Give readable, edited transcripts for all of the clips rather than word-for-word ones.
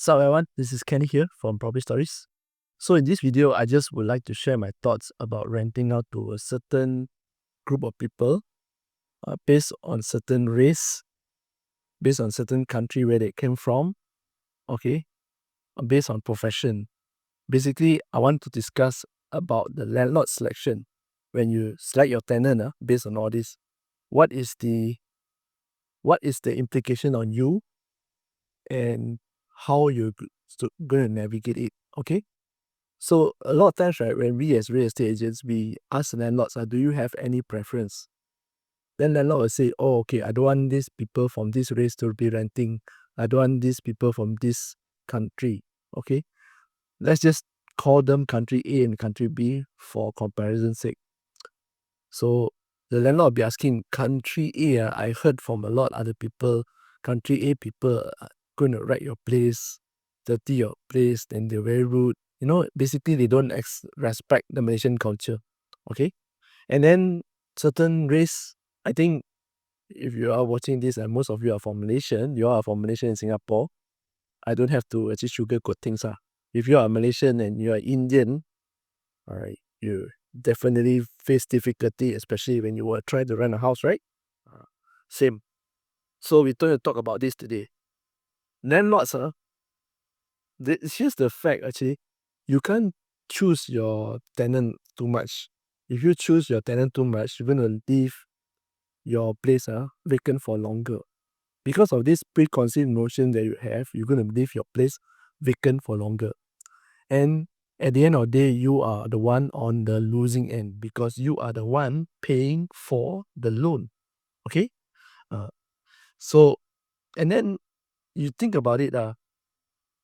So everyone, this is Kenny here from Property Stories. So in this video, I just would like to share my thoughts about renting out to a certain group of people based on certain race, based on certain country where they came from, okay, based on profession. Basically, I want to discuss about the landlord selection. When you select your tenant, based on all this, what is the implication on you and how you're going to navigate it, okay? So a lot of times, right, when we as real estate agents, we ask landlords, do you have any preference? Then landlord will say, oh, okay, I don't want these people from this race to be renting. I don't want these people from this country. Okay. Let's just call them country A and country B for comparison's sake. So the landlord will be asking, country A, I heard from a lot of other people, country A people are going to wreck your place, dirty your place, then they're very rude. You know, basically they don't respect the Malaysian culture. Okay. And then certain race, I think if you are watching this and most of you are from Malaysian, you are from Malaysia in Singapore, I don't have to actually sugarcoat things. If you are Malaysian and you are Indian, all right, you definitely face difficulty, especially when you will try to rent a house, right? Same. So we're going to talk about this today. Landlords, here's the fact actually, you can't choose your tenant too much. If you choose your tenant too much, you're going to leave your place vacant for longer. Because of this preconceived notion that you have, you're going to leave your place vacant for longer. And at the end of the day, you are the one on the losing end because you are the one paying for the loan. Okay? So, and then you think about it,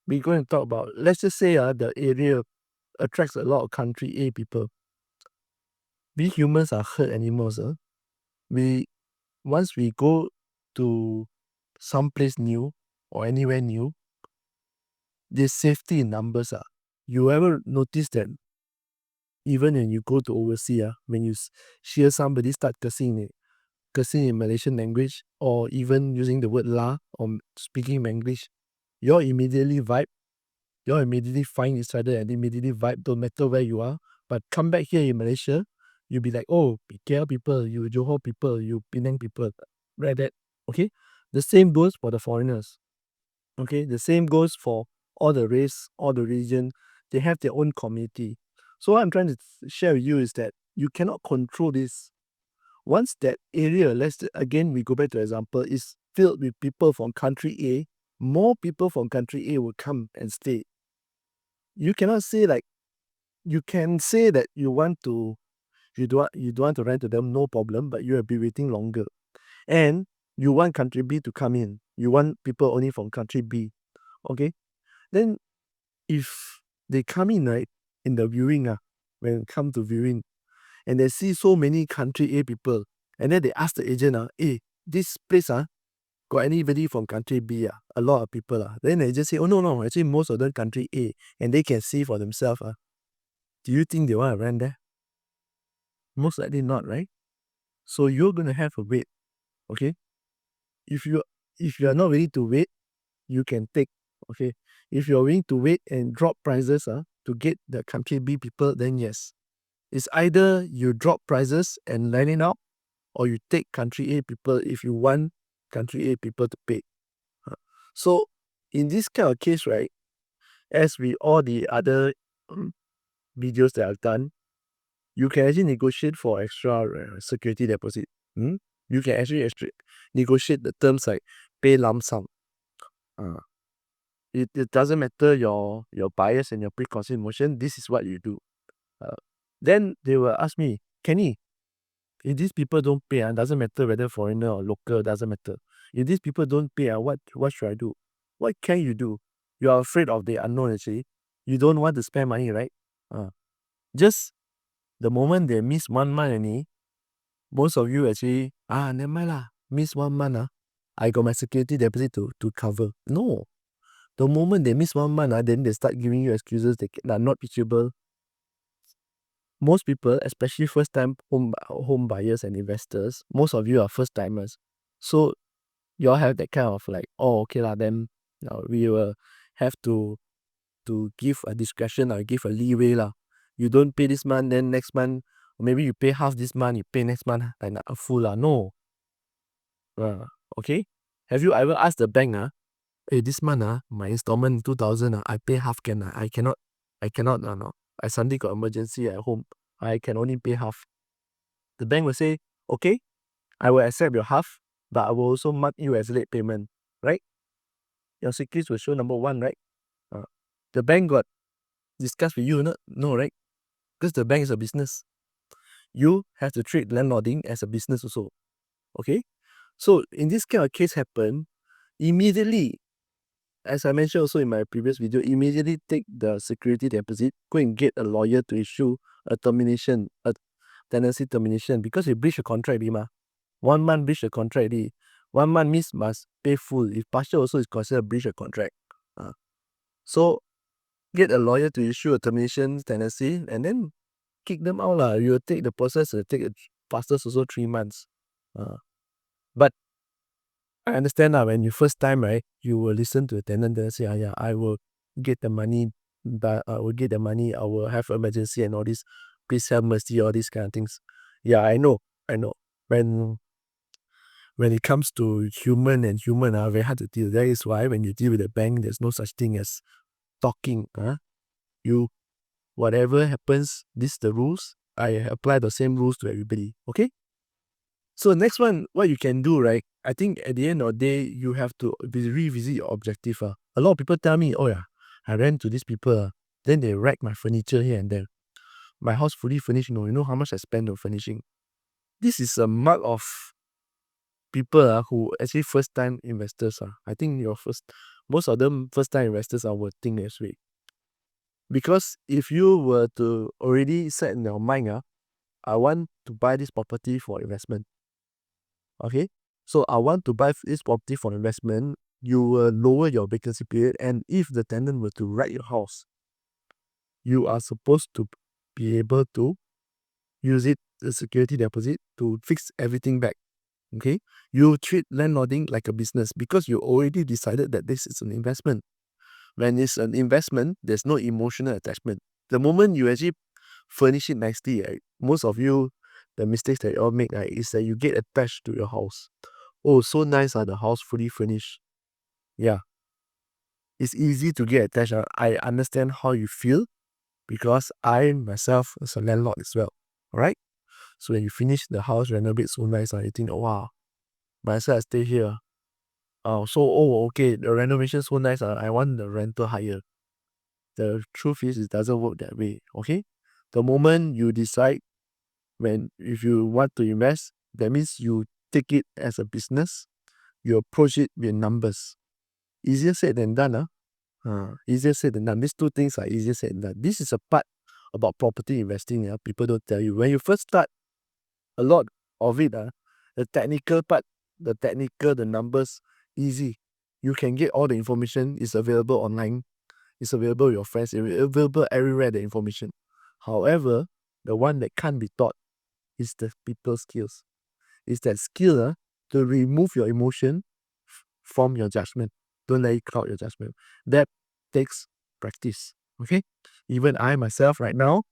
we're going to talk about, let's just say the area attracts a lot of country A people. We humans are herd animals. Once we go to someplace new or anywhere new, there's safety in numbers. You ever notice that even when you go to overseas, when you hear somebody start cursing in Malaysian language or even using the word lah or speaking English, you immediately vibe, you immediately find each other and immediately vibe, don't matter where you are. But come back here in Malaysia, you'll be like, oh, KL people, you Johor people, you Penang people, like that. Okay? The same goes for the foreigners. Okay? The same goes for all the race, all the religion. They have their own community. So what I'm trying to share with you is that you cannot control this. Once that area, again, we go back to example, is filled with people from country A, more people from country A will come and stay. You cannot say you can say that you don't want to rent to them, no problem, but you will be waiting longer. And you want country B to come in. You want people only from country B. Okay? Then if they come in, right, in the viewing, when it come to viewing, and they see so many country A people, and then they ask the agent, hey, this place, got anybody from country B? A lot of people. Then they just say, oh, no, actually most of them country A, and they can see for themselves. Do you think they want to rent there? Most likely not, right? So you're going to have to wait, okay? If you are not ready to wait, you can take, okay? If you're willing to wait and drop prices to get the country B people, then yes. It's either you drop prices and line it out, or you take country A people if you want country A people to pay. So in this kind of case, right, as with all the other videos that I've done, you can actually negotiate for extra security deposit. You can actually negotiate the terms like pay lump sum. It doesn't matter your bias and your preconceived notion. This is what you do. Then they will ask me, Kenny, if these people don't pay, doesn't matter whether foreigner or local, doesn't matter. If these people don't pay, what should I do? What can you do? You are afraid of the unknown actually. You don't want to spend money, right? Just the moment they miss 1 month only, most of you actually, never mind lah, miss 1 month, I got my security deposit to cover. No. The moment they miss 1 month, then they start giving you excuses that are not reachable. Most people, especially first time home buyers and investors, most of you are first timers. So you all have that kind of like, oh, okay lah, then we will have to give a discretion or give a leeway lah. You don't pay this month, then next month, or maybe you pay half this month, you pay next month like a full lah. No. Okay? Have you ever asked the bank hey, this month my installment 2,000 I pay half can I cannot no. I suddenly got emergency at home. I can only pay half. The bank will say, okay, I will accept your half, but I will also mark you as late payment, right? Your secrets will show number 1, right? The bank got discussed with you, no, right? Because the bank is a business. You have to treat landlording as a business also. Okay? So in this kind of case happen, immediately, as I mentioned also in my previous video, immediately take the security deposit, go and get a lawyer to issue a tenancy termination, because you breach a contract already. 1 month breach a contract already. 1 month means must pay full. If partial also is considered breach of contract. So get a lawyer to issue a termination tenancy and then kick them out lah. You will take the process, will take fastest also 3 months. But I understand when you first time, right, you will listen to the tenant and say, yeah, I will get the money, but I will get the money, I will have emergency and all this, please have mercy, all these kind of things. Yeah, I know. When it comes to human and human very hard to deal. That is why when you deal with a bank, there's no such thing as talking. You, whatever happens, this is the rules. I apply the same rules to everybody. Okay? So next one, what you can do, right? I think at the end of the day, you have to revisit your objective. A lot of people tell me, oh yeah, I ran to these people, then they rack my furniture here and there. My house fully furnished, you know how much I spend on furnishing. This is a mark of people who actually first time investors. I think most of them first time investors will think this way. Because if you were to already set in your mind, I want to buy this property for investment. Okay, so I want to buy this property for investment. You will lower your vacancy period, and if the tenant were to wreck your house, you are supposed to be able to use it, the security deposit, to fix everything back. Okay, you treat landlording like a business because you already decided that this is an investment. When it's an investment, there's no emotional attachment. The moment you actually furnish it nicely, right, most of you, the mistakes that you all make, right, is that you get attached to your house. Oh, so nice, the house fully furnished. Yeah, it's easy to get attached. I understand how you feel because I myself is a landlord as well. Alright, so when you finish the house, renovate so nice, you think, oh, wow, might as well I stay here. Okay, the renovation so nice, I want the rental higher. The truth is, it doesn't work that way. Okay, the moment you decide if you want to invest, that means you take it as a business, you approach it with numbers. Easier said than done. Easier said than done. These two things are easier said than done. This is a part about property investing. People don't tell you. When you first start, a lot of it, the technical part, the numbers, easy. You can get all the information. It's available online. It's available with your friends. It's available everywhere, the information. However, the one that can't be taught is the people skills. It's that skill to remove your emotion from your judgment. Don't let it cloud your judgment. That takes practice. Okay? Even I myself right now,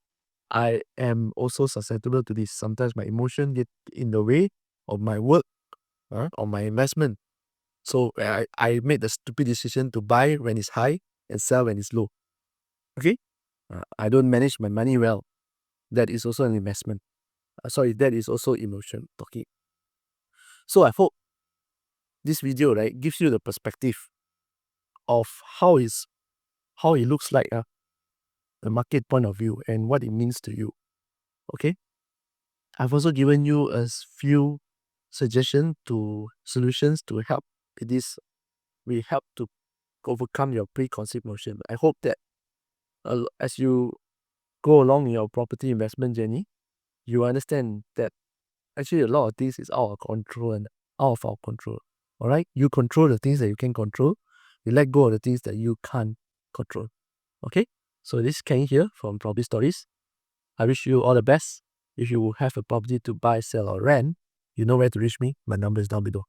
I am also susceptible to this. Sometimes my emotion get in the way of my work or my investment. So I made the stupid decision to buy when it's high and sell when it's low. Okay? I don't manage my money well. That is also an investment. That is also emotion talking. So I hope this video, right, gives you the perspective of how it looks like the market point of view and what it means to you. Okay, I've also given you a few solutions to help with this. We help to overcome your preconceived notion. I hope that as you go along in your property investment journey, you understand that actually a lot of things is out of control and out of our control. All right, you control the things that you can control. You let go of the things that you can't control. Okay, so this is Kenny here from Property Stories. I wish you all the best. If you have a property to buy, sell, or rent, you know where to reach me. My number is down below.